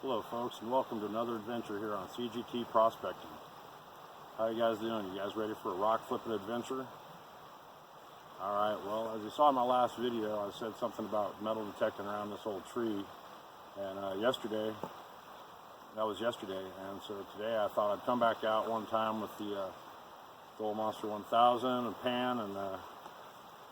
Hello folks, and welcome to another adventure here on CGT Prospecting. How you guys doing? You guys ready for a rock flipping adventure? Alright, well, as you saw in my last video, I said something about metal detecting around this old tree. And that was yesterday, and so today I thought I'd come back out one time with the old Monster 1000, a pan, and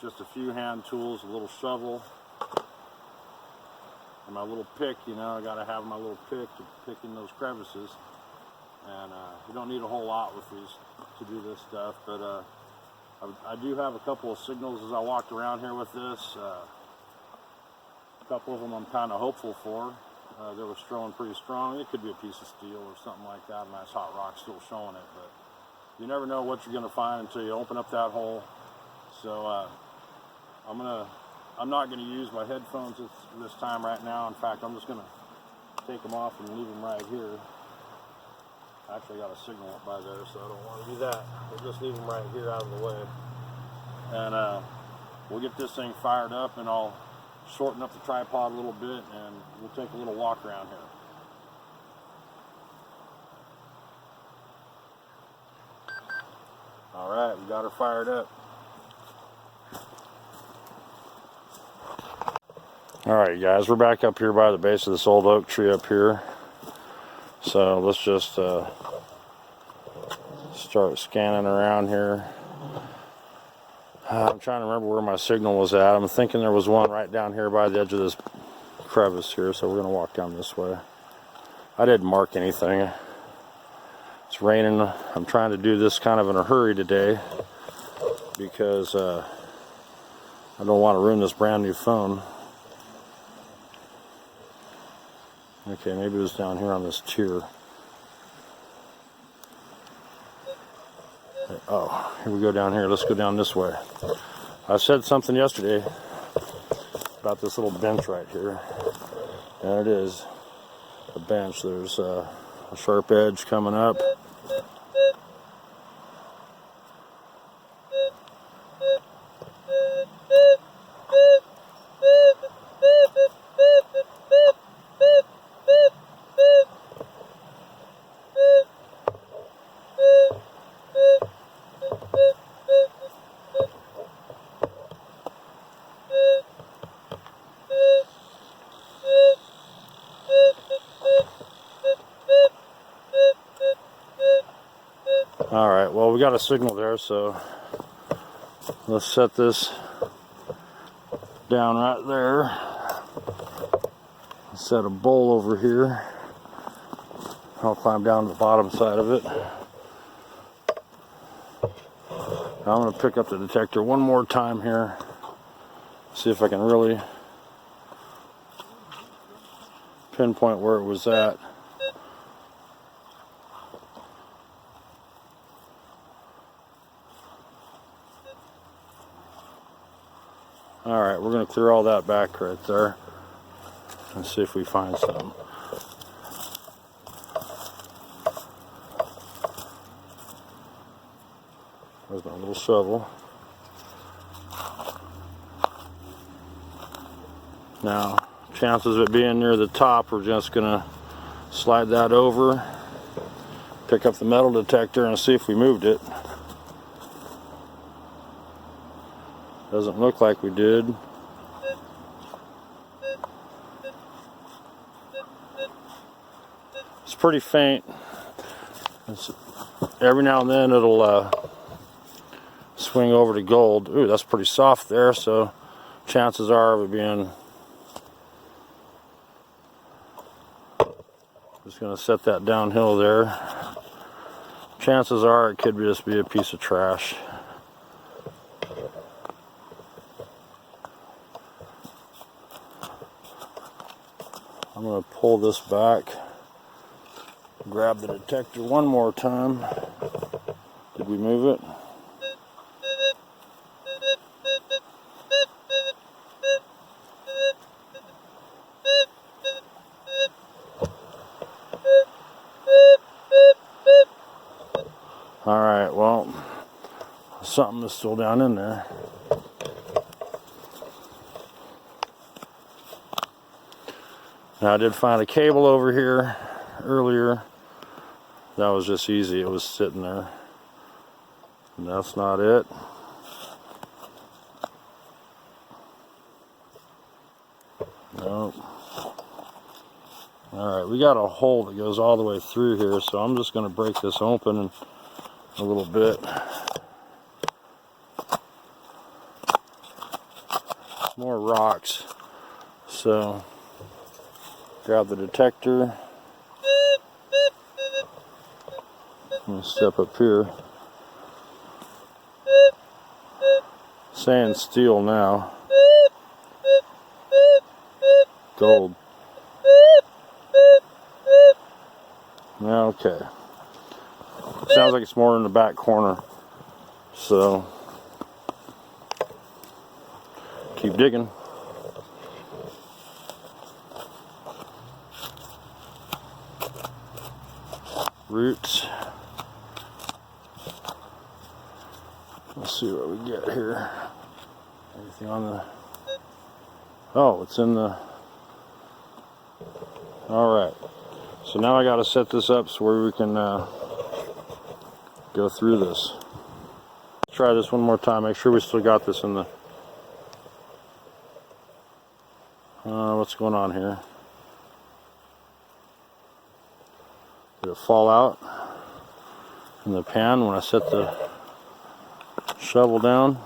just a few hand tools, a little shovel, and my little pick. You know, I gotta have my little pick to pick in those crevices. And you don't need a whole lot with these to do this stuff, but I do have a couple of signals as I walked around here with this. A couple of them I'm kind of hopeful for. They were throwing pretty strong. It could be a piece of steel or something like that, a nice hot rock still showing it, but you never know what you're gonna find until you open up that hole. So I'm not going to use my headphones this time right now. In fact, I'm just going to take them off and leave them right here. Actually, I got a signal up by there, so I don't want to do that. We'll just leave them right here out of the way. And we'll get this thing fired up, and I'll shorten up the tripod a little bit, and we'll take a little walk around here. All right, we got her fired up. Alright guys, we're back up here by the base of this old oak tree up here. So let's just start scanning around here. I'm trying to remember where my signal was at. I'm thinking there was one right down here by the edge of this crevice here, so we're going to walk down this way. I didn't mark anything. It's raining. I'm trying to do this kind of in a hurry today because I don't want to ruin this brand new phone. Okay, maybe it was down here on this tier. Oh, here we go down here. Let's go down this way. I said something yesterday about this little bench right here. There it is, a bench. There's a sharp edge coming up. Alright, well, we got a signal there, so let's set this down right there. Set a bowl over here. I'll climb down to the bottom side of it. I'm going to pick up the detector one more time here. See if I can really pinpoint where it was at. Alright, we're going to clear all that back right there and see if we find something. There's my little shovel. Now, chances of it being near the top, we're just going to slide that over, pick up the metal detector, and see if we moved it. Doesn't look like we did. It's pretty faint. Every now and then it'll swing over to gold. Ooh, that's pretty soft there, so chances are of it being... Just going to set that downhill there. Chances are it could just be a piece of trash. I'm going to pull this back, grab the detector one more time. Did we move it? Alright, well, something is still down in there. Now I did find a cable over here earlier. That was just easy, it was sitting there. And that's not it. Nope. Alright, we got a hole that goes all the way through here, so I'm just going to break this open a little bit. More rocks. So, grab the detector. I'm going to step up here. Saying steel now. Gold. Okay. Sounds like it's more in the back corner. So, keep digging. Roots. Let's see what we get here. Anything on the... Oh, it's in the... Alright. So now I got to set this up so where we can go through this. Let's try this one more time. Make sure we still got this in the... what's going on here? Did it fall out in the pan when I set the shovel down?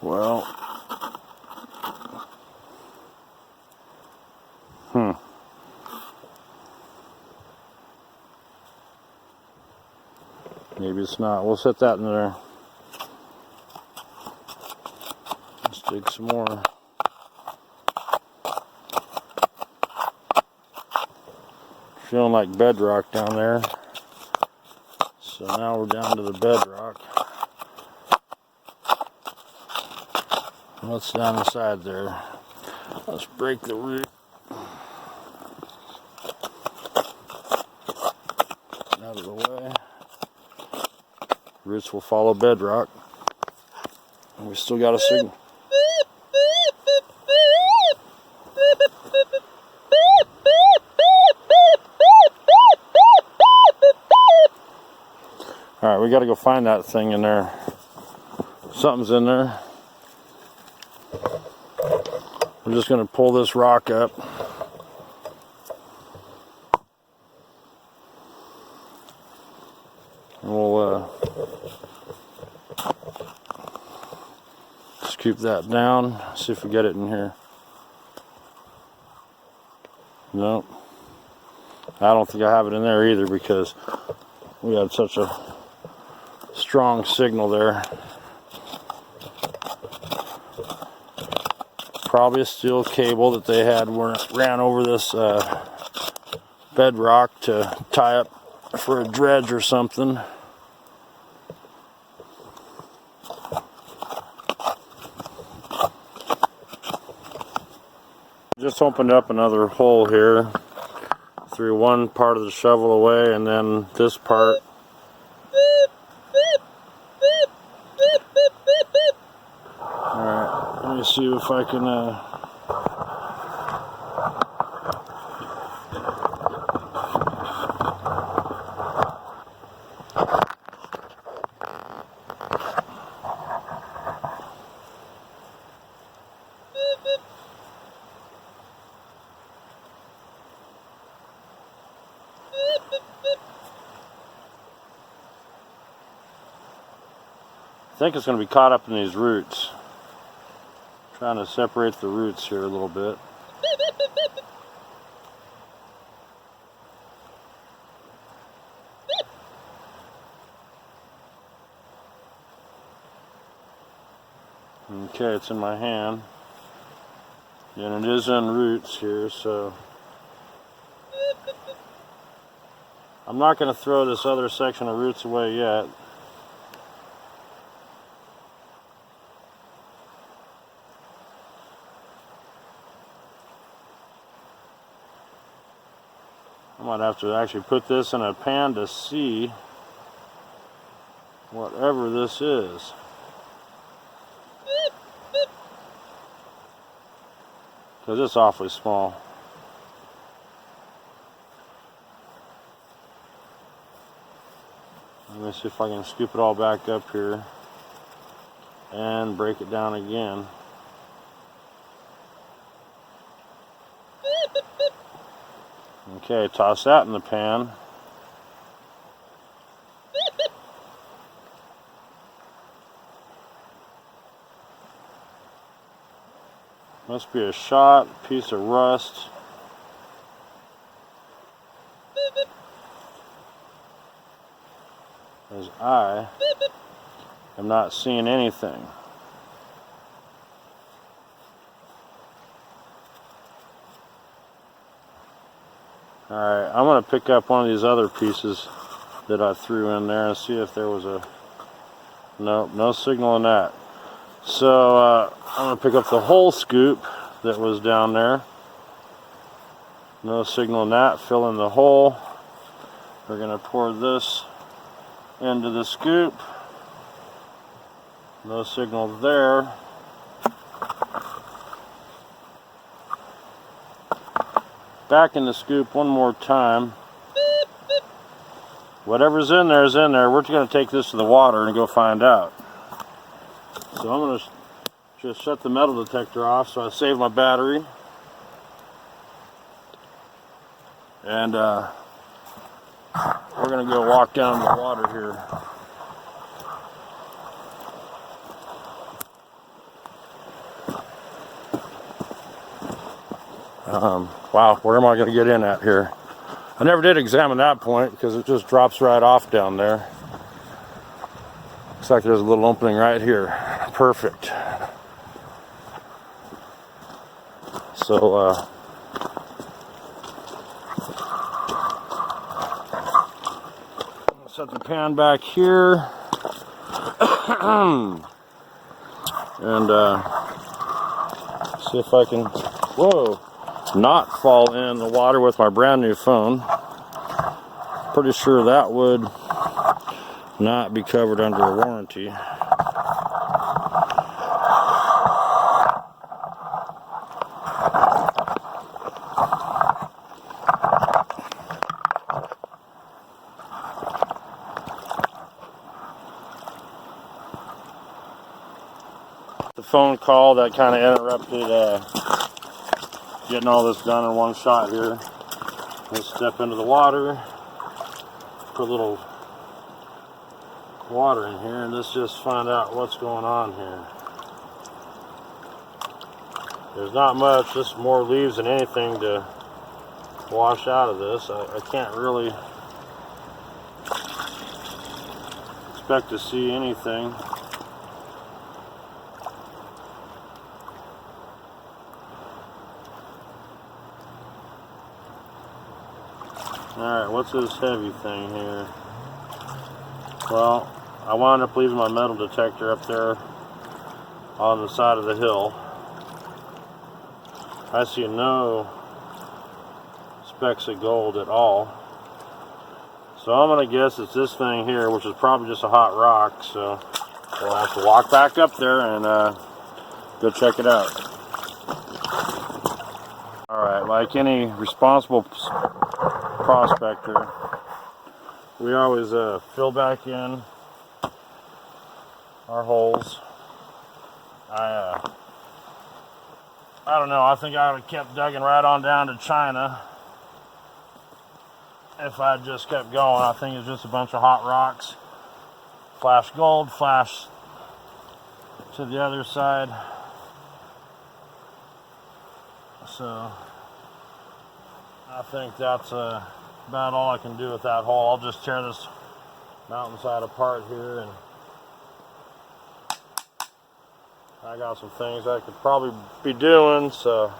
Well, maybe it's not. We'll set that in there. Let's dig some more. Feeling like bedrock down there. So now we're down to the bedrock. What's down inside there? Let's break the root. Out of the way. Roots will follow bedrock. And we still got a signal. Alright, we got to go find that thing in there. Something's in there. I'm just going to pull this rock up. And we'll scoop that down. See if we get it in here. Nope. I don't think I have it in there either because we had such a strong signal there. Probably a steel cable that they had ran over this bedrock to tie up for a dredge or something. Just opened up another hole here. Threw one part of the shovel away and then this part. Alright, let me see if I can I think it's going to be caught up in these roots. Trying to separate the roots here a little bit. Okay, it's in my hand. And it is in roots here, so I'm not going to throw this other section of roots away yet. I might have to actually put this in a pan to see whatever this is. because it's awfully small. Let me see if I can scoop it all back up here and break it down again. Okay, toss that in the pan. Must be a shot, piece of rust. As I am not seeing anything. Alright, I'm going to pick up one of these other pieces that I threw in there and see if there was a... Nope, no signal in that. So I'm going to pick up the whole scoop that was down there. No signal in that. Fill in the hole. We're going to pour this into the scoop. No signal there. Back in the scoop one more time. Whatever's in there is in there. We're just going to take this to the water and go find out. So I'm going to just shut the metal detector off so I save my battery. And we're going to go walk down the water here. Wow, where am I going to get in at here? I never did examine that point because it just drops right off down there. Looks like there's a little opening right here. Perfect. So, set the pan back here. And see if I can, whoa, not fall in the water with my brand new phone. Pretty sure that would not be covered under a warranty. The phone call that kind of interrupted getting all this done in one shot here. Let's step into the water, put a little water in here, and let's just find out what's going on here. There's not much, just more leaves than anything to wash out of this. I can't really expect to see anything. Alright, what's this heavy thing here? Well, I wound up leaving my metal detector up there on the side of the hill. I see no specks of gold at all. So I'm going to guess it's this thing here, which is probably just a hot rock. So we'll have to walk back up there and go check it out. Alright, like any responsible prospector, we always fill back in our holes. I don't know, I think I would have kept digging right on down to China if I just kept going. I think it's just a bunch of hot rocks. Flash gold, flash to the other side. So I think that's about all I can do with that hole. I'll just tear this mountainside apart here, and I got some things I could probably be doing, so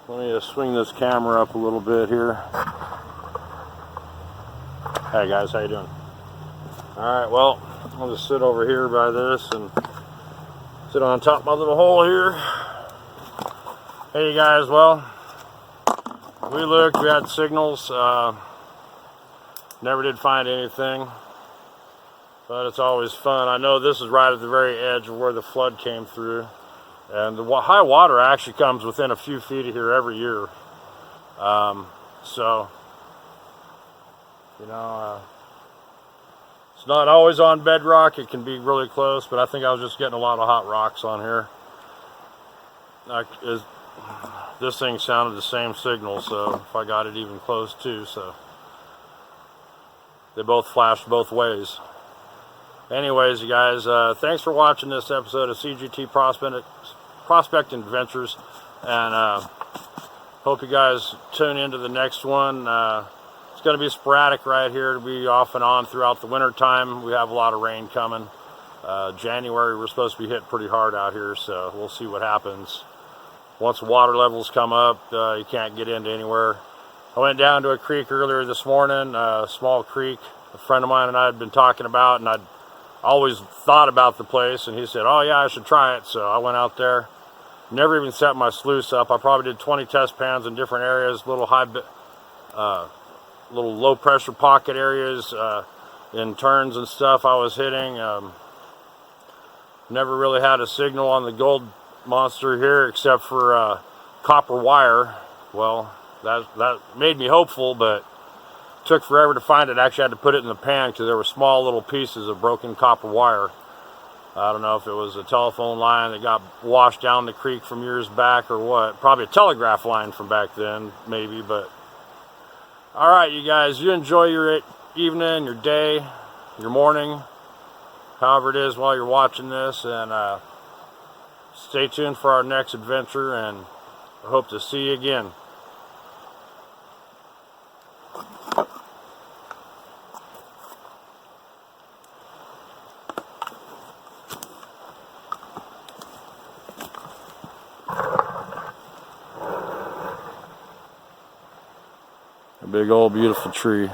let me just swing this camera up a little bit here. Hey guys, how you doing? Alright, well, I'll just sit over here by this and sit on top of my little hole here. Hey you guys, well, we looked, we had signals, never did find anything, but it's always fun. I know this is right at the very edge of where the flood came through, And the high water actually comes within a few feet of here every year. So, you know, it's not always on bedrock. It can be really close, but I think I was just getting a lot of hot rocks on here. This thing sounded the same signal, so if I got it even close too, so they both flashed both ways. Anyways, you guys, thanks for watching this episode of CGT Prospecting Adventures, and hope you guys tune into the next one. It's going to be sporadic right here. It'll be off and on throughout the winter time. We have a lot of rain coming. January, we're supposed to be hit pretty hard out here, so we'll see what happens. Once the water levels come up, you can't get into anywhere. I went down to a creek earlier this morning, a small creek a friend of mine and I had been talking about, and I'd always thought about the place, and he said, oh yeah, I should try it. So I went out there, never even set my sluice up. I probably did 20 test pans in different areas, little low pressure pocket areas, in turns and stuff I was hitting. Never really had a signal on the gold monster here except for copper wire. Well, that made me hopeful, but took forever to find it. Actually, I had to put it in the pan because there were small little pieces of broken copper wire. I don't know if it was a telephone line that got washed down the creek from years back or what. Probably a telegraph line from back then, maybe. But all right, you guys, you enjoy your evening, your day, your morning, however it is while you're watching this, and stay tuned for our next adventure, and I hope to see you again. A big old beautiful tree.